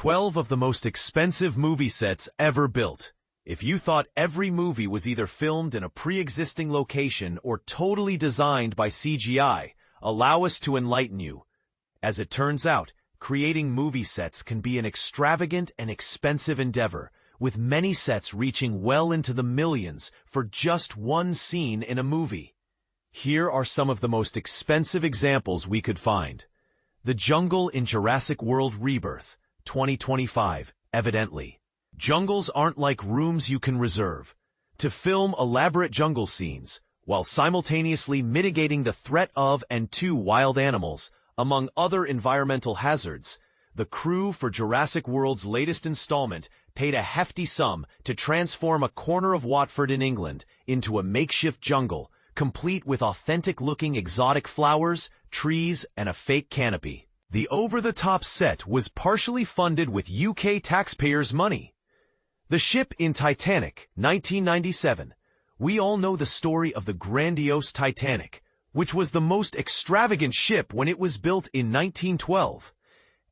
12 of the most expensive movie sets ever built. If you thought every movie was either filmed in a pre-existing location or totally designed by CGI, allow us to enlighten you. As it turns out, creating movie sets can be an extravagant and expensive endeavor, with many sets reaching well into the millions for just one scene in a movie. Here are some of the most expensive examples we could find. The jungle in Jurassic World Rebirth, 2025, evidently. Jungles aren't like rooms you can reserve. To film elaborate jungle scenes, while simultaneously mitigating the threat of and to wild animals, among other environmental hazards, the crew for Jurassic World's latest installment paid a hefty sum to transform a corner of Watford in England into a makeshift jungle, complete with authentic-looking exotic flowers, trees, and a fake canopy. The over-the-top set was partially funded with UK taxpayers' money. The ship in Titanic, 1997. We all know the story of the grandiose Titanic, which was the most extravagant ship when it was built in 1912.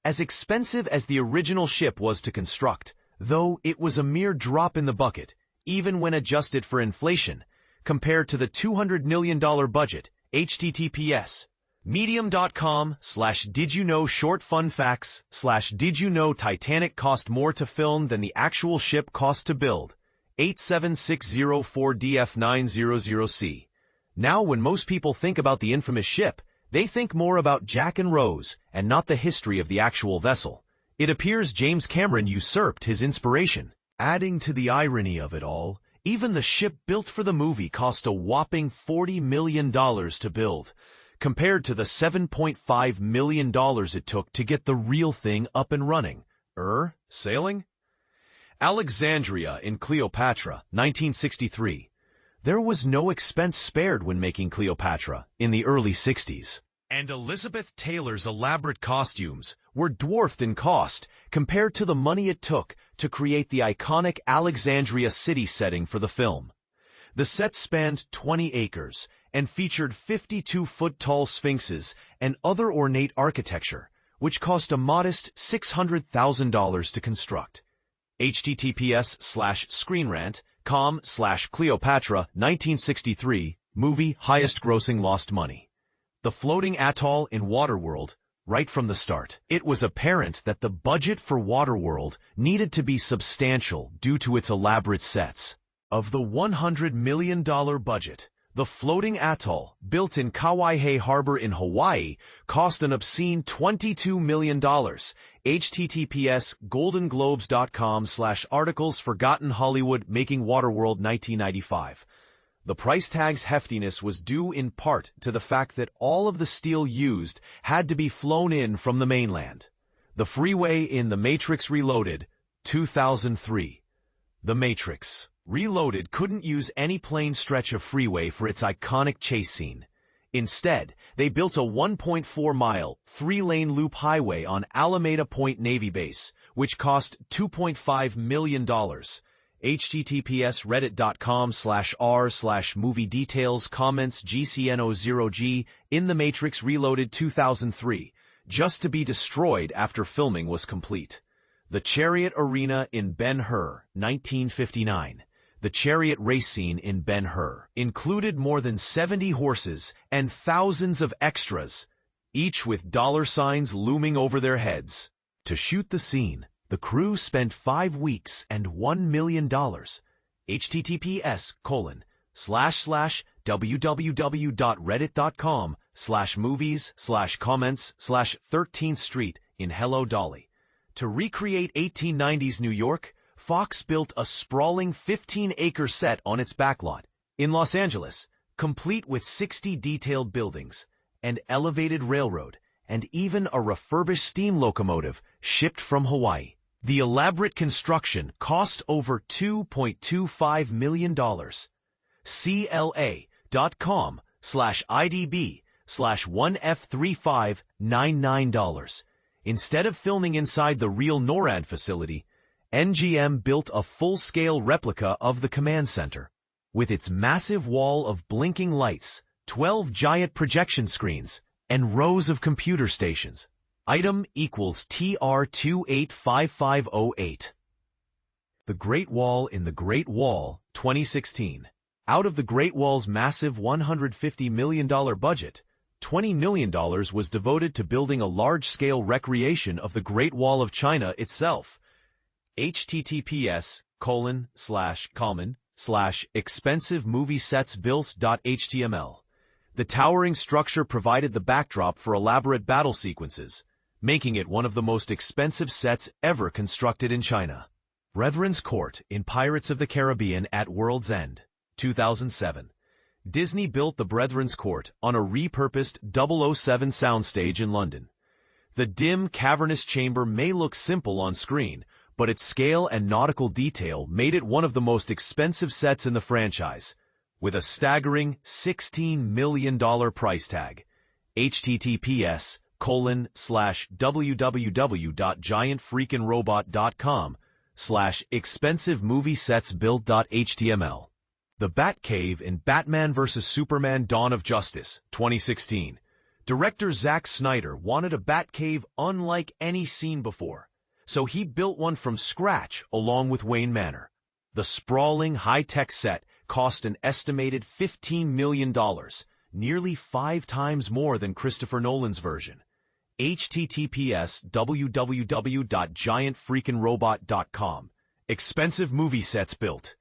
As expensive as the original ship was to construct, though it was a mere drop in the bucket, even when adjusted for inflation, compared to the $200 million budget. https medium.com/did-you-know short fun facts/did-you-know Titanic cost more to film than the actual ship cost to build. 87604DF900C. Now when most people think about the infamous ship, they think more about Jack and Rose and not the history of the actual vessel. It appears James Cameron usurped his inspiration. Adding to the irony of it all, even the ship built for the movie cost a whopping $40 million to build, compared to the $7.5 million it took to get the real thing up and running. Sailing? Alexandria in Cleopatra, 1963. There was no expense spared when making Cleopatra in the early 60s. And Elizabeth Taylor's elaborate costumes were dwarfed in cost compared to the money it took to create the iconic Alexandria city setting for the film. The set spanned 20 acres and featured 52-foot-tall sphinxes and other ornate architecture, which cost a modest $600,000 to construct. https://screenrant.com/Cleopatra 1963 movie highest grossing lost money. The floating atoll in Waterworld. Right from the start, it was apparent that the budget for Waterworld needed to be substantial due to its elaborate sets. Of the $100 million budget, the floating atoll, built in Kauai Harbor in Hawaii, cost an obscene $22 million. https://goldenglobes.com/articles Forgotten Hollywood Making Waterworld 1995. The price tag's heftiness was due in part to the fact that all of the steel used had to be flown in from the mainland. The freeway in The Matrix Reloaded, 2003. The Matrix Reloaded couldn't use any plain stretch of freeway for its iconic chase scene. Instead, they built a 1.4-mile, 3-lane loop highway on Alameda Point Navy Base, which cost $2.5 million. https://reddit.com/r/movie details comments GCNO0G in The Matrix Reloaded 2003, just to be destroyed after filming was complete. The Chariot Arena in Ben-Hur, 1959. The chariot race scene in Ben-Hur included more than 70 horses and thousands of extras, each with dollar signs looming over their heads. To shoot the scene, the crew spent 5 weeks and $1 million. https://www.reddit.com/movies/comments/13th Street in Hello Dolly. To recreate 1890s New York, Fox built a sprawling 15-acre set on its backlot in Los Angeles, complete with 60 detailed buildings, an elevated railroad, and even a refurbished steam locomotive shipped from Hawaii. The elaborate construction cost over $2.25 million. CLA.com/IDB/1F3599. Instead of filming inside the real NORAD facility, NGM built a full-scale replica of the command center. With its massive wall of blinking lights, 12 giant projection screens, and rows of computer stations, Item equals TR285508. The Great Wall in the Great Wall, 2016. Out of the Great Wall's massive $150 million budget, $20 million was devoted to building a large-scale recreation of the Great Wall of China itself. https://expensivemoviesetsbuilt.html. The towering structure provided the backdrop for elaborate battle sequences, making it one of the most expensive sets ever constructed in China. Brethren's Court in Pirates of the Caribbean at World's End, 2007. Disney built the Brethren's Court on a repurposed 007 soundstage in London. The dim, cavernous chamber may look simple on screen, but its scale and nautical detail made it one of the most expensive sets in the franchise, with a staggering $16 million price tag. https://www.giantfreakinrobot.com/expensivemoviesetsbuilt.html. The Batcave in Batman vs. Superman: Dawn of Justice, 2016. Director Zack Snyder wanted a Batcave unlike any seen before, so he built one from scratch along with Wayne Manor. The sprawling, high-tech set cost an estimated $15 million, nearly 5 times more than Christopher Nolan's version. https://www.giantfreakinrobot.com. Expensive movie sets built.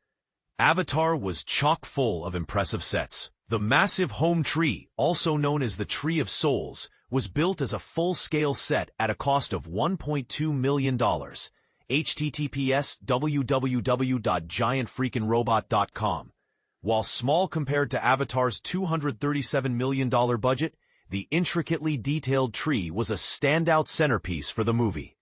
Avatar was chock full of impressive sets. The massive home tree, also known as the Tree of Souls, was built as a full-scale set at a cost of $1.2 million. https://www.giantfreakinrobot.com. While small compared to Avatar's $237 million budget, the intricately detailed tree was a standout centerpiece for the movie.